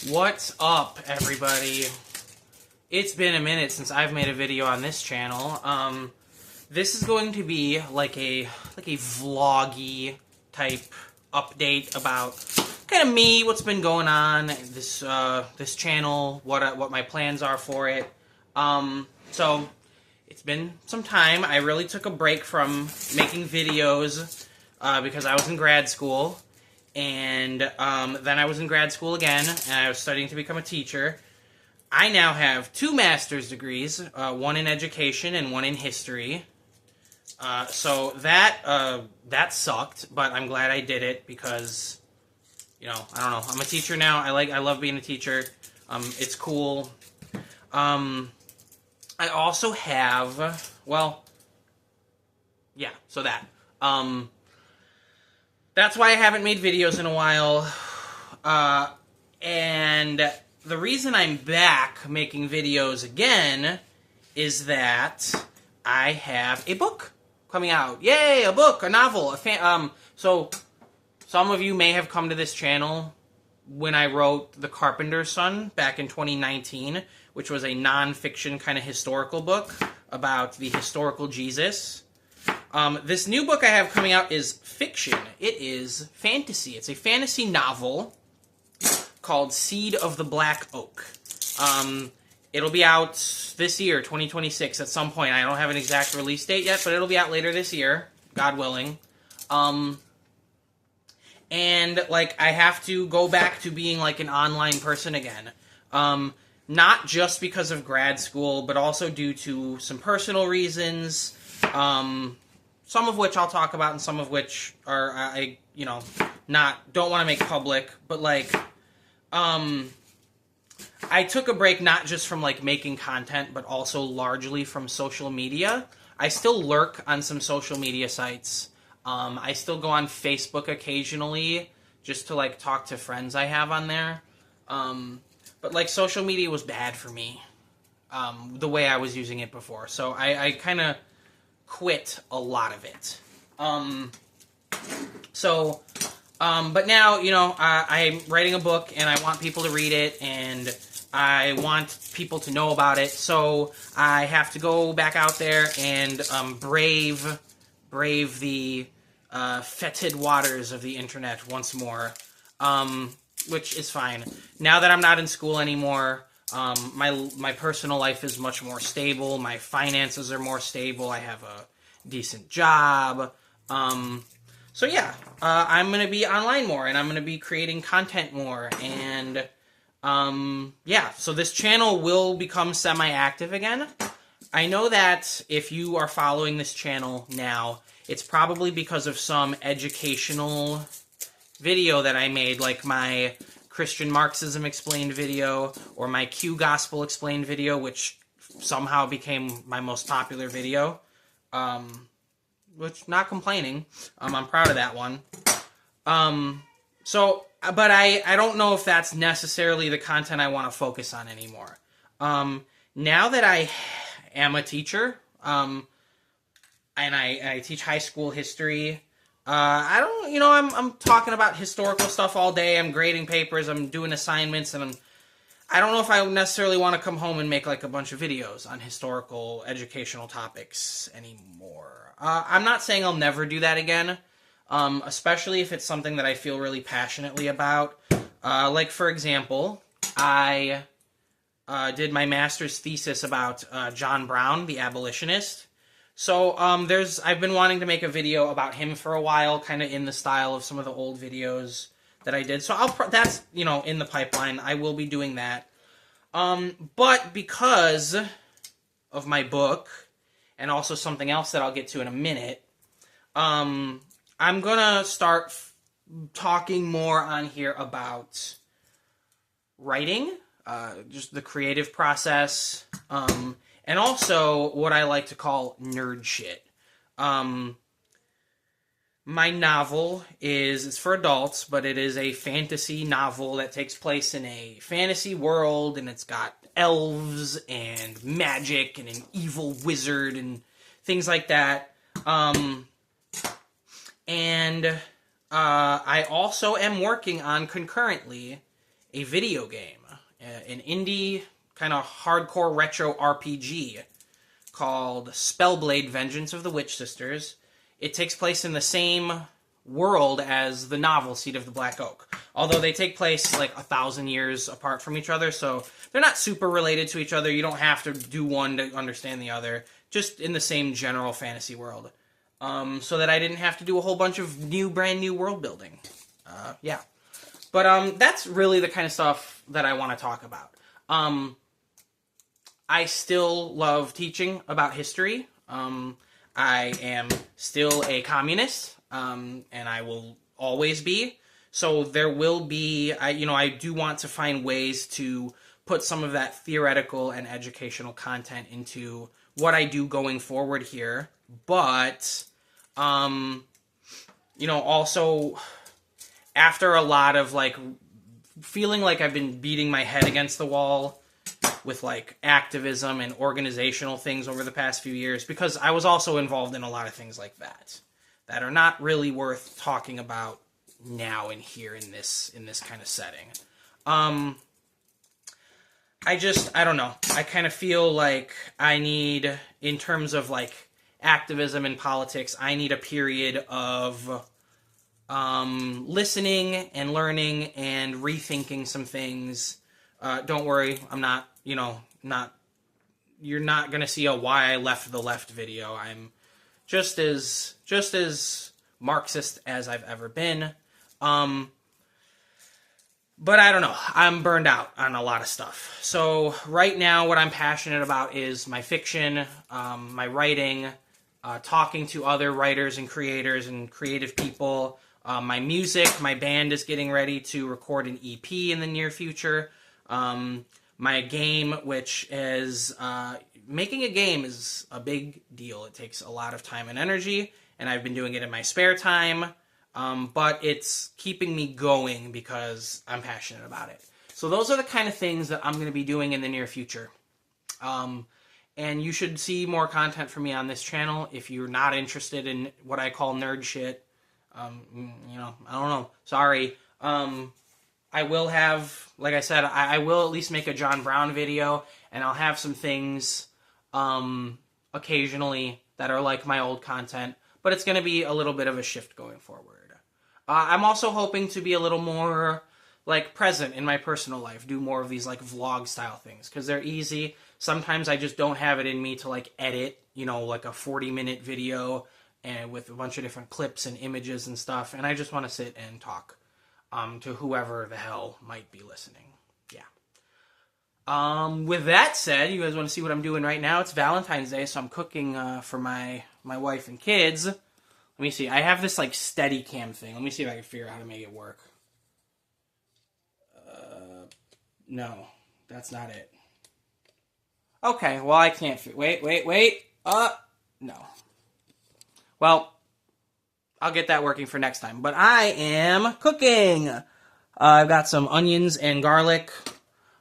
What's up, everybody? It's been a minute since I've made a video on this channel. This is going to be like a vloggy type update about kind of me, what's been going on, this channel, what my plans are for it. So it's been some time. I really took a break from making videos because I was in grad school. And then I was in grad school again, and I was studying to become a teacher. I now have 2 master's degrees, one in education and one in history. So that sucked, but I'm glad I did it because, I don't know. I'm a teacher now. I love being a teacher. It's cool. I also have, so that. That's why I haven't made videos in a while, and the reason I'm back making videos again is that I have a book coming out. Yay, a book, a novel, so some of you may have come to this channel when I wrote The Carpenter's Son back in 2019, which was a non-fiction kind of historical book about the historical Jesus. This new book I have coming out is fiction. It is fantasy. It's a fantasy novel called Seed of the Black Oak. It'll be out this year, 2026, at some point. I don't have an exact release date yet, but it'll be out later this year, God willing. And, I have to go back to being, an online person again. Not just because of grad school, but also due to some personal reasons. Some of which I'll talk about, and some of which are don't want to make public. But I took a break not just from making content, but also largely from social media. I still lurk on some social media sites. I still go on Facebook occasionally just to talk to friends I have on there. But social media was bad for me, the way I was using it before. So I kind of quit a lot of it. But now, I'm writing a book, and I want people to read it, and I want people to know about it, so I have to go back out there and brave the fetid waters of the internet once more, which is fine. Now that I'm not in school anymore, my personal life is much more stable. My finances are more stable. I have a decent job. So yeah, I'm going to be online more, and I'm going to be creating content more. And so this channel will become semi-active again. I know that if you are following this channel now, it's probably because of some educational video that I made, like my Christian Marxism explained video, or my Q Gospel explained video, which somehow became my most popular video. Which, not complaining. I'm proud of that one. But I don't know if that's necessarily the content I want to focus on anymore. Now that I am a teacher, and I teach high school history, I'm talking about historical stuff all day. I'm grading papers, I'm doing assignments, and I don't know if I necessarily want to come home and make a bunch of videos on historical educational topics anymore. I'm not saying I'll never do that again, especially if it's something that I feel really passionately about. For example, I did my master's thesis about John Brown, the abolitionist. So I've been wanting to make a video about him for a while, kind of in the style of some of the old videos that I did. So that's, in the pipeline. I will be doing that. But because of my book, and also something else that I'll get to in a minute, I'm gonna start talking more on here about writing, just the creative process, and also what I like to call nerd shit. My novel it's for adults, but it is a fantasy novel that takes place in a fantasy world, and it's got elves and magic and an evil wizard and things like that. I also am working on concurrently a video game, an indie kind of hardcore retro RPG called Spellblade: Vengeance of the Witch Sisters. It takes place in the same world as the novel Seed of the Black Oak, although they take place like 1,000 years apart from each other, so they're not super related to each other. You don't have to do one to understand the other, just in the same general fantasy world, so that I didn't have to do a whole bunch of brand new world building. Yeah. But that's really the kind of stuff that I want to talk about. I still love teaching about history. I am still a communist, and I will always be. So there will be, I do want to find ways to put some of that theoretical and educational content into what I do going forward here. But, also after a lot of like feeling like I've been beating my head against the wall with like activism and organizational things over the past few years, because I was also involved in a lot of things like that are not really worth talking about now and here in this kind of setting. I don't know. I kind of feel like I need, in terms of like activism and politics, I need a period of listening and learning and rethinking some things. Don't worry, I'm not, you're not going to see a why I left the left video. I'm just as Marxist as I've ever been. But I don't know. I'm burned out on a lot of stuff. So right now what I'm passionate about is my fiction, my writing, talking to other writers and creators and creative people, my music. My band is getting ready to record an EP in the near future. My game, which is, making a game is a big deal. It takes a lot of time and energy, and I've been doing it in my spare time, but it's keeping me going because I'm passionate about it. So those are the kind of things that I'm going to be doing in the near future. And you should see more content from me on this channel. If you're not interested in what I call nerd shit, I don't know. Sorry. I will have, like I said, I will at least make a John Brown video, and I'll have some things occasionally that are like my old content, but it's going to be a little bit of a shift going forward. I'm also hoping to be a little more like present in my personal life, do more of these like vlog style things, because they're easy. Sometimes I just don't have it in me to like edit, like a 40-minute video and with a bunch of different clips and images and stuff, and I just want to sit and talk to whoever the hell might be listening. Yeah. With that said, you guys want to see what I'm doing right now? It's Valentine's Day, so I'm cooking for my wife and kids. Let me see. I have this like Steadicam thing. Let me see if I can figure out how to make it work. No, that's not it. Okay, well I can't. Wait. No. Well, I'll get that working for next time. But I am cooking. I've got some onions and garlic.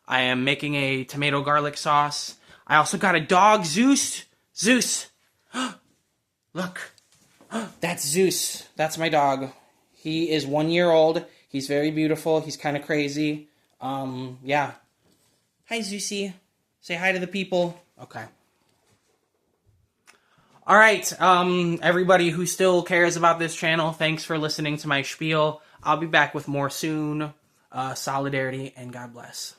I am making a tomato garlic sauce. I also got a dog, Zeus. Zeus. Look. That's Zeus. That's my dog. He is 1 year old. He's very beautiful. He's kind of crazy. Yeah. Hi, Zeusy. Say hi to the people. Okay. All right, everybody who still cares about this channel, thanks for listening to my spiel. I'll be back with more soon. Solidarity, and God bless.